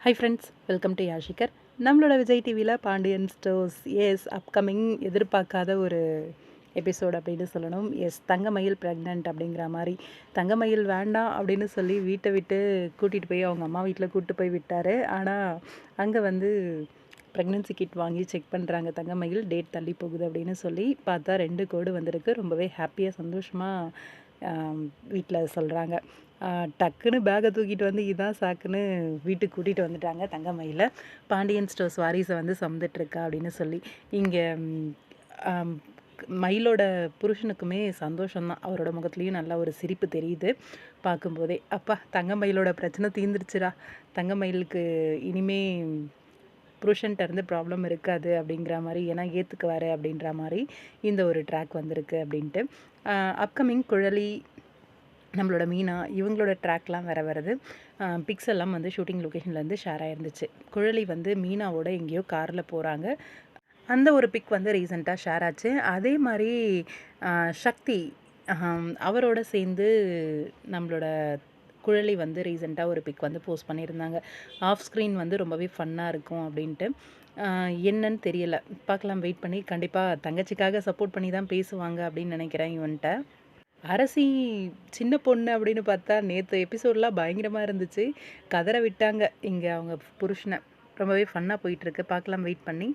High friends, welcome to யாஷிகர். நம்மளோட விஜய் டிவியில் பாண்டியன் ஸ்டோர்ஸ் அப்கமிங் எதிர்பார்க்காத ஒரு எபிசோட் அப்படின்னு சொல்லணும். தங்கமயில் ப்ரெக்னென்ட் அப்படிங்கிற மாதிரி. தங்கமயில் வேண்டாம் அப்படின்னு சொல்லி வீட்டை விட்டு கூட்டிகிட்டு போய் அவங்க அம்மா வீட்டில் கூப்பிட்டு போய் விட்டார். ஆனால் அங்கே வந்து ப்ரெக்னென்சி கிட் வாங்கி செக் பண்ணுறாங்க. தங்கமயில் டேட் தள்ளி போகுது அப்படின்னு சொல்லி பார்த்தா 2 கோடு வந்திருக்கு. ரொம்பவே ஹாப்பியாக சந்தோஷமாக வீட்டில் சொல்கிறாங்க. டக்குன்னு பேக்கை தூக்கிட்டு வந்து இதான் சாக்குன்னு வீட்டுக்கு கூட்டிகிட்டு வந்துட்டாங்க தங்கமயில. பாண்டியன் ஸ்டோர்ஸ் வாரிசை வந்து சுமந்துட்டுருக்கா அப்படின்னு சொல்லி. இங்கே மயிலோட புருஷனுக்குமே சந்தோஷம்தான். அவரோட முகத்துலேயும் நல்ல ஒரு சிரிப்பு தெரியுது பார்க்கும்போதே. அப்பா, தங்கமயிலோட பிரச்சனை தீர்ந்துருச்சுடா, தங்கமயிலுக்கு இனிமே புருஷன்ட்ட இருந்து ப்ராப்ளம் இருக்காது அப்படிங்கிற மாதிரி, ஏன்னா ஏற்றுக்குவார் அப்படின்ற மாதிரி இந்த ஒரு ட்ராக் வந்திருக்கு அப்படின்ட்டு. அப்கமிங் குழலி, நம்மளோட மீனா, இவங்களோட ட்ராக்லாம் வேறு வருது. பிக்ஸ் எல்லாம் வந்து ஷூட்டிங் லொக்கேஷன்லேருந்து ஷேர் ஆயிருந்துச்சு. குழலி வந்து மீனாவோட எங்கேயோ காரில் போகிறாங்க. அந்த ஒரு பிக் வந்து ரீசெண்டாக ஷேர் ஆச்சு. அதே மாதிரி சக்தி அவரோட சேர்ந்து நம்மளோட குழலி வந்து ரீசெண்டாக ஒரு பிக் வந்து போஸ்ட் பண்ணியிருந்தாங்க. ஆஃப் ஸ்க்ரீன் வந்து ரொம்பவே ஃபன்னாக இருக்கும் அப்படின்ட்டு. என்னன்னு தெரியலை, பார்க்கலாம், வெயிட் பண்ணி. கண்டிப்பாக தங்கச்சிக்காக சப்போர்ட் பண்ணி தான் பேசுவாங்க அப்படின்னு நினைக்கிறேன் இவன்ட்ட. அரசி சின்ன பொண்ணு அப்படின்னு பார்த்தா நேற்று எபிசோட்லாம் பயங்கரமாக இருந்துச்சு. கதற விட்டாங்க இங்கே அவங்க புருஷனை. ரொம்பவே ஃபன்னாக போயிட்டுருக்கு. பார்க்கலாம், வெயிட் பண்ணி.